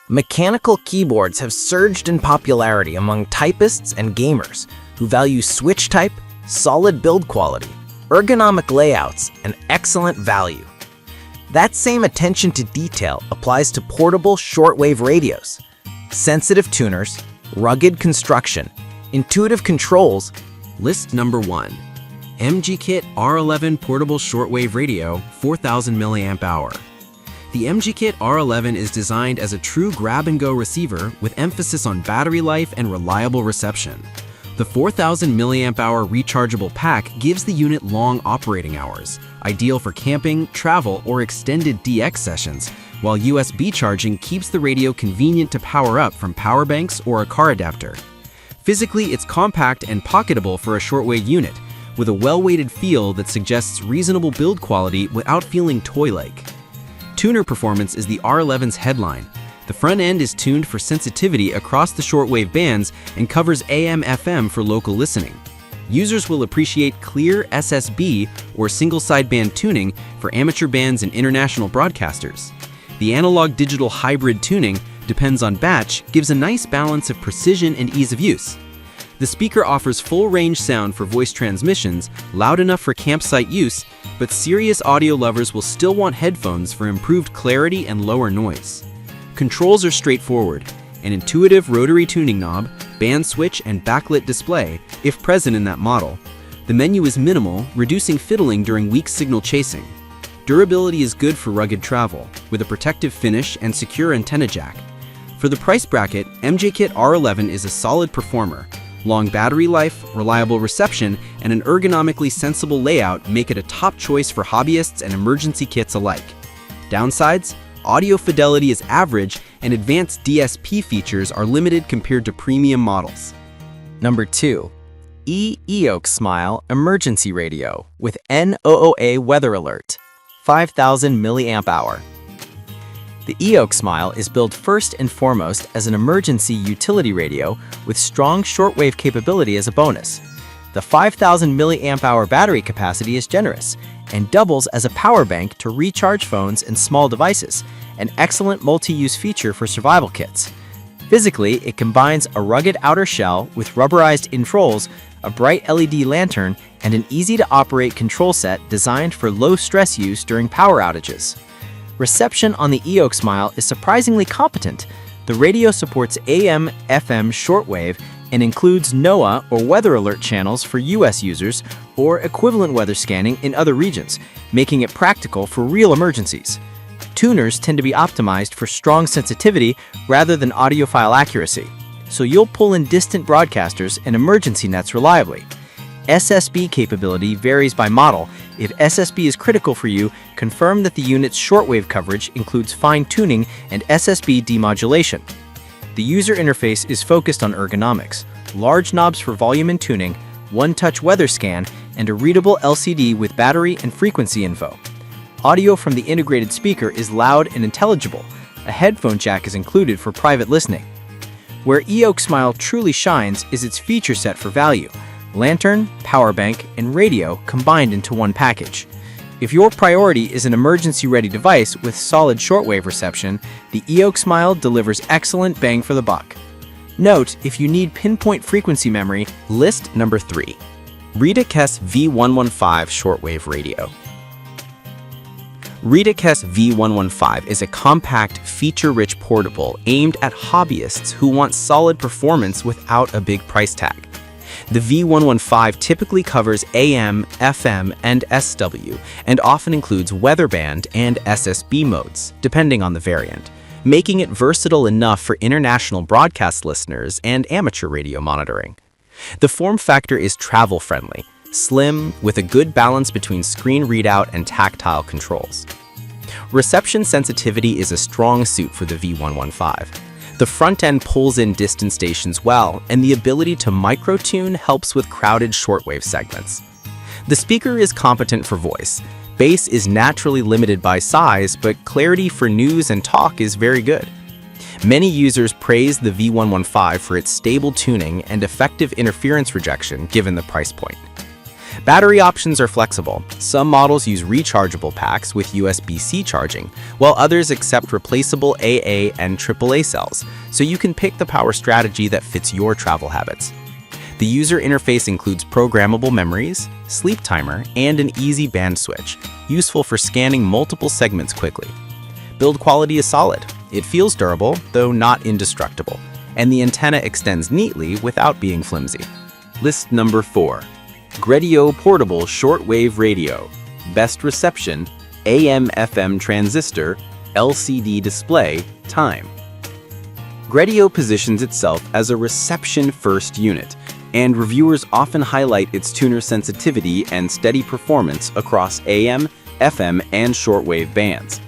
Mechanical keyboards have surged in popularity among typists and gamers who value switch type, solid build quality, ergonomic layouts, and excellent value. That same attention to detail applies to portable shortwave radios. Sensitive tuners, rugged construction, intuitive controls. List number 1. MG-Kit R11 Portable Shortwave Radio, 4000 mAh. The MG-Kit R11 is designed as a true grab-and-go receiver with emphasis on battery life and reliable reception. The 4000 mAh rechargeable pack gives the unit long operating hours, ideal for camping, travel, or extended DX sessions, while USB charging keeps the radio convenient to power up from power banks or a car adapter. Physically, it's compact and pocketable for a shortwave unit, with a well-weighted feel that suggests reasonable build quality without feeling toy-like. Tuner performance is the R11's headline. The front end is tuned for sensitivity across the shortwave bands and covers AM/FM for local listening. Users will appreciate clear SSB or single-sideband tuning for amateur bands and international broadcasters. The analog-digital hybrid tuning depends on batch, gives a nice balance of precision and ease of use. The speaker offers full-range sound for voice transmissions, loud enough for campsite use, but serious audio lovers will still want headphones for improved clarity and lower noise. Controls are straightforward: an intuitive rotary tuning knob, band switch, and backlit display, if present in that model. The menu is minimal, reducing fiddling during weak signal chasing. Durability is good for rugged travel, with a protective finish and secure antenna jack. For the price bracket, MG-Kit R11 is a solid performer. Long battery life, reliable reception, and an ergonomically sensible layout make it a top choice for hobbyists and emergency kits alike. Downsides: audio fidelity is average, and advanced DSP features are limited compared to premium models. Number 2. Aliexpress Emergency Radio with NOOA Weather Alert, 5000 mAh. The Aliexpress is built first and foremost as an emergency utility radio with strong shortwave capability as a bonus. The 5000 mAh battery capacity is generous and doubles as a power bank to recharge phones and small devices, an excellent multi-use feature for survival kits. Physically, it combines a rugged outer shell with rubberized controls, a bright LED lantern, and an easy-to-operate control set designed for low-stress use during power outages. Reception on the Aliexpress is surprisingly competent. The radio supports AM/FM shortwave and includes NOAA or weather alert channels for US users or equivalent weather scanning in other regions, making it practical for real emergencies. Tuners tend to be optimized for strong sensitivity rather than audiophile accuracy, so you'll pull in distant broadcasters and emergency nets reliably. SSB capability varies by model. If SSB is critical for you, confirm that the unit's shortwave coverage includes fine-tuning and SSB demodulation. The user interface is focused on ergonomics, large knobs for volume and tuning, one-touch weather scan, and a readable LCD with battery and frequency info. Audio from the integrated speaker is loud and intelligible. A headphone jack is included for private listening. Where Aliexpress truly shines is its feature set for value: lantern, power bank, and radio combined into one package. If your priority is an emergency-ready device with solid shortwave reception, the Aliexpress delivers excellent bang for the buck. Note, if you need pinpoint frequency memory. List number 3. Aliexpress V115 Shortwave Radio. Aliexpress V115 is a compact, feature-rich portable aimed at hobbyists who want solid performance without a big price tag. The V115 typically covers AM, FM, and SW, and often includes weatherband and SSB modes, depending on the variant, making it versatile enough for international broadcast listeners and amateur radio monitoring. The form factor is travel-friendly, slim, with a good balance between screen readout and tactile controls. Reception sensitivity is a strong suit for the V115. The front end pulls in distant stations well, and the ability to micro-tune helps with crowded shortwave segments. The speaker is competent for voice. Bass is naturally limited by size, but clarity for news and talk is very good. Many users praise the V115 for its stable tuning and effective interference rejection given the price point. Battery options are flexible. Some models use rechargeable packs with USB-C charging, while others accept replaceable AA and AAA cells, so you can pick the power strategy that fits your travel habits. The user interface includes programmable memories, sleep timer, and an easy band switch, useful for scanning multiple segments quickly. Build quality is solid. It feels durable, though not indestructible, and the antenna extends neatly without being flimsy. List number 4. Gredio Portable Shortwave Radio. Best reception, AM/FM transistor, LCD display, time. Gredio positions itself as a reception-first unit, and reviewers often highlight its tuner sensitivity and steady performance across AM, FM, and shortwave bands.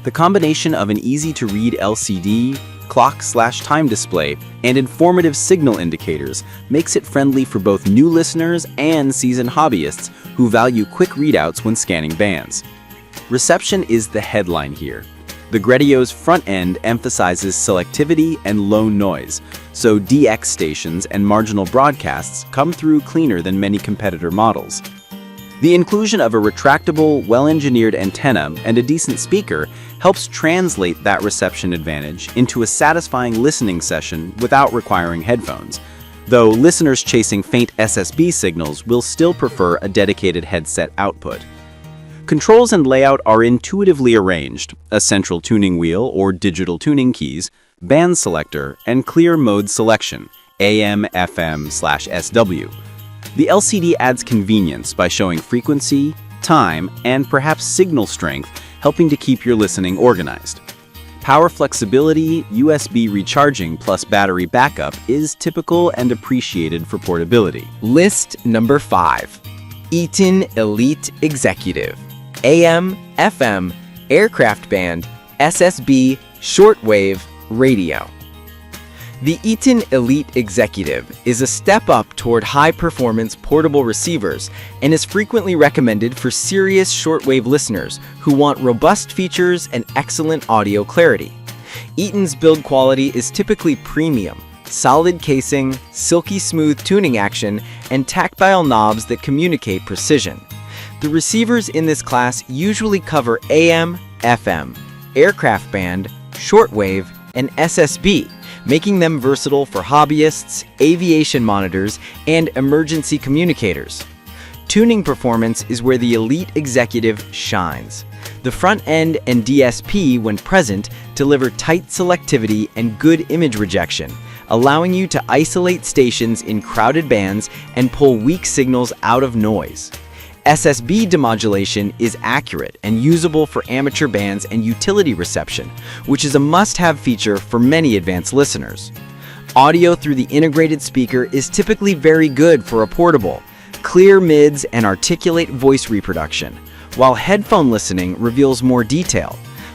The combination of an easy-to-read LCD, clock/time display, and informative signal indicators makes it friendly for both new listeners and seasoned hobbyists who value quick readouts when scanning bands. Reception is the headline here. The Gredio's front end emphasizes selectivity and low noise, so DX stations and marginal broadcasts come through cleaner than many competitor models. The inclusion of a retractable, well-engineered antenna and a decent speaker helps translate that reception advantage into a satisfying listening session without requiring headphones, though listeners chasing faint SSB signals will still prefer a dedicated headset output. Controls and layout are intuitively arranged: a central tuning wheel or digital tuning keys, band selector, and clear mode selection, AM, FM/SW. The LCD adds convenience by showing frequency, time, and perhaps signal strength, helping to keep your listening organized. Power flexibility, USB recharging plus battery backup is typical and appreciated for portability. List number 5. Eaton Elite Executive. AM, FM, aircraft band, SSB, shortwave, radio. The Eaton Elite Executive is a step up toward high-performance portable receivers and is frequently recommended for serious shortwave listeners who want robust features and excellent audio clarity. Eaton's build quality is typically premium: solid casing, silky smooth tuning action, and tactile knobs that communicate precision. The receivers in this class usually cover AM, FM, aircraft band, shortwave, and SSB, making them versatile for hobbyists, aviation monitors, and emergency communicators. Tuning performance is where the Elite Executive shines. The front end and DSP, when present, deliver tight selectivity and good image rejection, allowing you to isolate stations in crowded bands and pull weak signals out of noise. SSB demodulation is accurate and usable for amateur bands and utility reception, which is a must-have feature for many advanced listeners. Audio through the integrated speaker is typically very good for a portable, clear mids and articulate voice reproduction, while headphone listening reveals more detail,